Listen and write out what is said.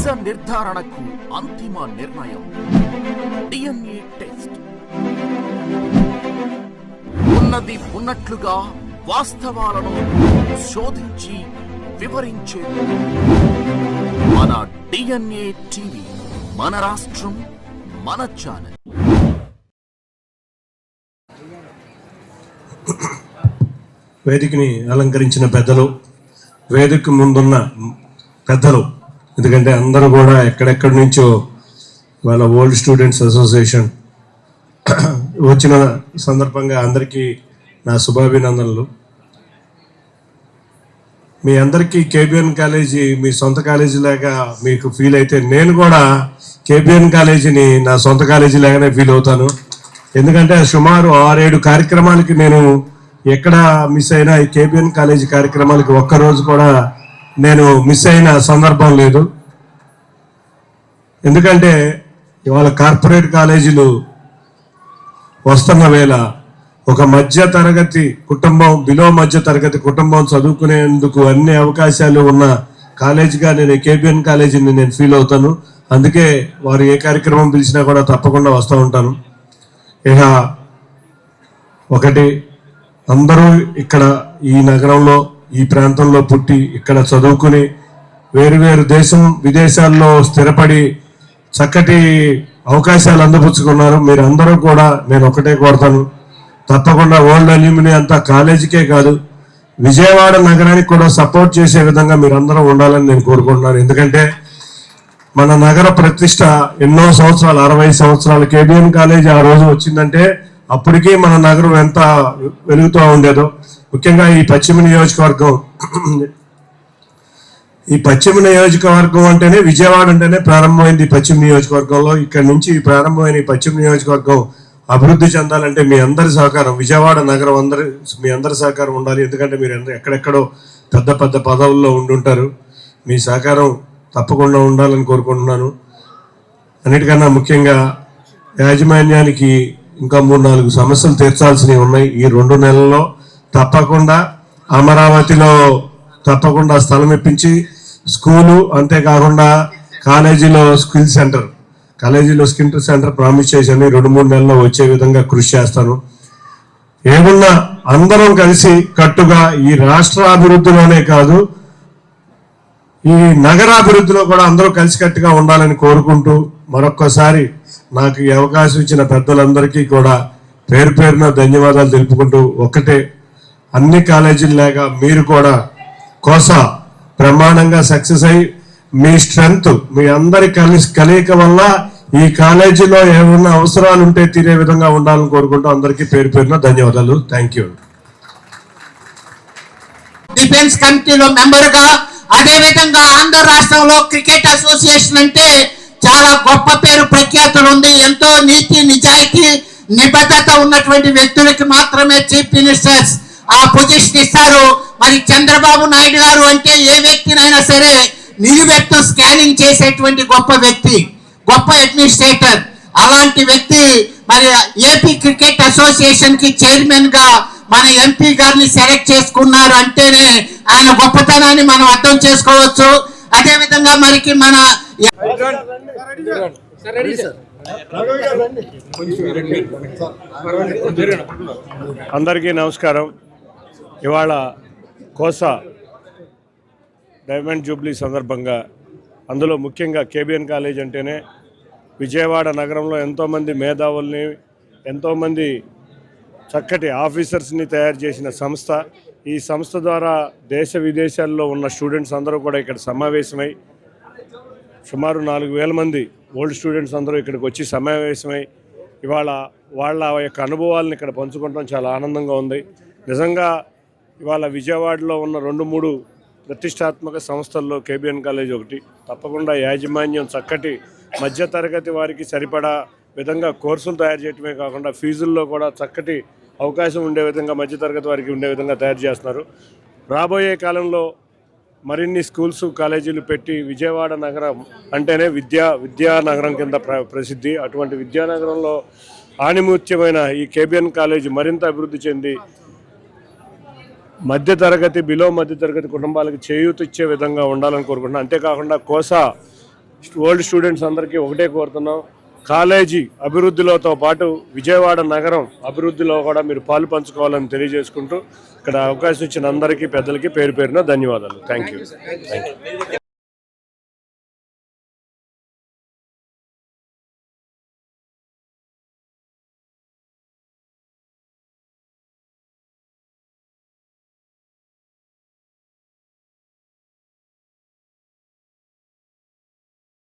నిజ నిర్ధారణకు అంతిమ నిర్ణయం DNA టెస్ట్. ఉన్నది ఉన్నట్లుగా వాస్తవాలను శోధించి వివరించే మన DNA టీవీ, మన రాష్ట్రం, మన ఛానల్. వేదికని అలంకరించిన పెద్దలు, వేదిక ముందున్న పెద్దలు, ఎందుకంటే అందరూ కూడా ఎక్కడెక్కడి నుంచో వాళ్ళ ఓల్డ్ స్టూడెంట్స్ అసోసియేషన్ వచ్చిన సందర్భంగా అందరికీ నా శుభాభినందనలు. మీ అందరికీ కేబిఎన్ కాలేజీ మీ సొంత కాలేజీ లాగా మీకు ఫీల్ అయితే నేను కూడా కేబిఎన్ కాలేజీని నా సొంత కాలేజీ లాగానే ఫీల్ అవుతాను. ఎందుకంటే సుమారు 6-7 కార్యక్రమాలకి నేను ఎక్కడ మిస్ అయినా ఈ కేబిఎన్ కాలేజీ కార్యక్రమాలకి ఒక్కరోజు కూడా నేను మిస్ అయిన సందర్భం లేదు. ఎందుకంటే ఇవాళ కార్పొరేట్ కాలేజీలు వస్తున్న వేళ ఒక మధ్య తరగతి కుటుంబం, బిలో మధ్య తరగతి కుటుంబం చదువుకునేందుకు అన్ని అవకాశాలు ఉన్న కాలేజీగా నేను కేబిఎన్ కాలేజీని నేను ఫీల్ అవుతాను. అందుకే వారు ఏ కార్యక్రమం పిలిచినా కూడా తప్పకుండా వస్తూ ఉంటాను. ఇక ఒకటి, అందరూ ఇక్కడ ఈ నగరంలో ఈ ప్రాంతంలో పుట్టి ఇక్కడ చదువుకుని వేరు దేశం విదేశాల్లో స్థిరపడి చక్కటి అవకాశాలు అందపుచ్చుకున్నారు. మీరు అందరూ కూడా నేను ఒకటే కోరుతాను, తప్పకుండా ఓల్డ్ అల్యూమిని అంతా కాలేజీకే కాదు విజయవాడ నగరానికి కూడా సపోర్ట్ చేసే విధంగా మీరందరూ ఉండాలని నేను కోరుకుంటున్నాను. ఎందుకంటే మన నగర ప్రతిష్ట ఎన్నో సంవత్సరాలు, 60 సంవత్సరాలు కేబిఎన్ కాలేజీ ఆ రోజు వచ్చిందంటే అప్పటికీ మన నగరం ఎంత వెలుగుతూ ఉండేదో. ముఖ్యంగా ఈ పశ్చిమ నియోజకవర్గం అంటేనే, విజయవాడ అంటేనే ప్రారంభమైంది ఈ పశ్చిమ నియోజకవర్గంలో. ఇక్కడి నుంచి ప్రారంభమైన ఈ పశ్చిమ నియోజకవర్గం అభివృద్ధి చెందాలంటే మీ అందరి సహకారం, విజయవాడ నగరం మీ అందరి సహకారం ఉండాలి. ఎందుకంటే మీరు ఎక్కడెక్కడో పెద్ద పదవుల్లో ఉండుంటారు. మీ సహకారం తప్పకుండా ఉండాలని కోరుకుంటున్నాను. అన్నిటికన్నా ముఖ్యంగా యాజమాన్యానికి ఇంకా 3-4 సమస్యలు తీర్చాల్సినవి ఉన్నాయి. ఈ 2 నెలల్లో తప్పకుండా అమరావతిలో తప్పకుండా స్థలం ఇప్పించి స్కూలు, అంతేకాకుండా కాలేజీలో స్కిల్ సెంటర్ ప్రామిస్ చేశాను. 2-3 నెలల్లో వచ్చే విధంగా కృషి చేస్తాను. ఏమున్నా అందరం కలిసి కట్టుగా ఈ రాష్ట్ర అభివృద్ధిలోనే కాదు, ఈ నగరాభివృద్ధిలో కూడా అందరూ కలిసికట్టుగా ఉండాలని కోరుకుంటూ మరొక్కసారి నాకు ఈ అవకాశం ఇచ్చిన పెద్దలందరికీ కూడా పేరున ధన్యవాదాలు తెలుపుకుంటూ, ఒకటే, అన్ని కాలేజీల్లాగా మీరు కూడా కోసా బ్రహ్మాండంగా సక్సెస్ అయ్యి మీ స్ట్రెంగ్త్, మీ అందరి కలయిక వల్ల ఈ కాలేజీలో ఏమన్నా అవసరాలు ఉంటే తీరే విధంగా ఉండాలని కోరుకుంటూ అందరికీ పేరున ధన్యవాదాలు. Thank you. డిఫెన్స్ కమిటీలో మెంబర్గా, అదే విధంగా ఆంధ్ర రాష్ట్రంలో క్రికెట్ అసోసియేషన్ అంటే చాలా గొప్ప పేరు ప్రఖ్యాతులు ఉంది. ఎంతో నీతి నిజాయితీ నిబద్ధత ఉన్నటువంటి వ్యక్తులకి మాత్రమే చీఫ్ మినిస్టర్స్ ఆ పొజిషన్ ఇస్తారు. మరి చంద్రబాబు నాయుడు గారు అంటే ఏ వ్యక్తినైనా సరే నిలువెత్తు స్కానింగ్ చేసేటువంటి గొప్ప వ్యక్తి, గొప్ప అడ్మినిస్ట్రేటర్. అలాంటి వ్యక్తి మరి ఏపీ క్రికెట్ అసోసియేషన్ కి చైర్మన్ గా మన ఎంపీ గారిని సెలెక్ట్ చేసుకున్నారు అంటేనే ఆయన గొప్పతనాన్ని మనం అర్థం చేసుకోవచ్చు. అదే విధంగా మరికి మన అందరికీ నమస్కారం. ఇవాళ కోసా డైమండ్ జూబ్లీ సందర్భంగా, అందులో ముఖ్యంగా కేబిఎన్ కాలేజ్ అంటేనే విజయవాడ నగరంలో ఎంతోమంది మేధావుల్ని, ఎంతోమంది చక్కటి ఆఫీసర్స్ని తయారు చేసిన సంస్థ. ఈ సంస్థ ద్వారా దేశ విదేశాల్లో ఉన్న స్టూడెంట్స్ అందరూ కూడా ఇక్కడ సమావేశమై, సుమారు 4,000 మంది ఓల్డ్ స్టూడెంట్స్ అందరూ ఇక్కడికి వచ్చి సమావేశమై ఇవాళ వాళ్ళ యొక్క అనుభవాలను ఇక్కడ పంచుకోవడం చాలా ఆనందంగా ఉంది. నిజంగా ఇవాళ విజయవాడలో ఉన్న 2-3 ప్రతిష్టాత్మక సంస్థల్లో కేబిఎన్ కాలేజ్ ఒకటి. తప్పకుండా యాజమాన్యం చక్కటి మధ్యతరగతి వారికి సరిపడా విధంగా కోర్సులు తయారు చేయడమే కాకుండా ఫీజుల్లో కూడా చక్కటి అవకాశం ఉండే విధంగా మధ్యతరగతి వారికి ఉండే విధంగా తయారు చేస్తున్నారు. రాబోయే కాలంలో మరిన్ని స్కూల్స్, కాలేజీలు పెట్టి విజయవాడ నగరం అంటేనే విద్యానగరం కింద ప్రసిద్ధి. అటువంటి విద్యానగరంలో ఆణిముత్యమైన ఈ కేబిఎన్ కాలేజ్ మరింత అభివృద్ధి చెంది మధ్యతరగతి, బిలో మధ్యతరగతి కుటుంబాలకు చేయూత ఇచ్చే విధంగా ఉండాలని కోరుకుంటున్నాను. అంతేకాకుండా కోసా ఓల్డ్ స్టూడెంట్స్ అందరికీ ఒకటే కోరుతున్నాం, కాలేజీ అభివృద్ధిలోతో పాటు విజయవాడ నగరం అభివృద్ధిలో కూడా మీరు పాలు పంచుకోవాలని తెలియజేసుకుంటూ ఇక్కడ అవకాశం ఇచ్చిన అందరికీ పెద్దలకి పేరు పేరున ధన్యవాదాలు. Thank you.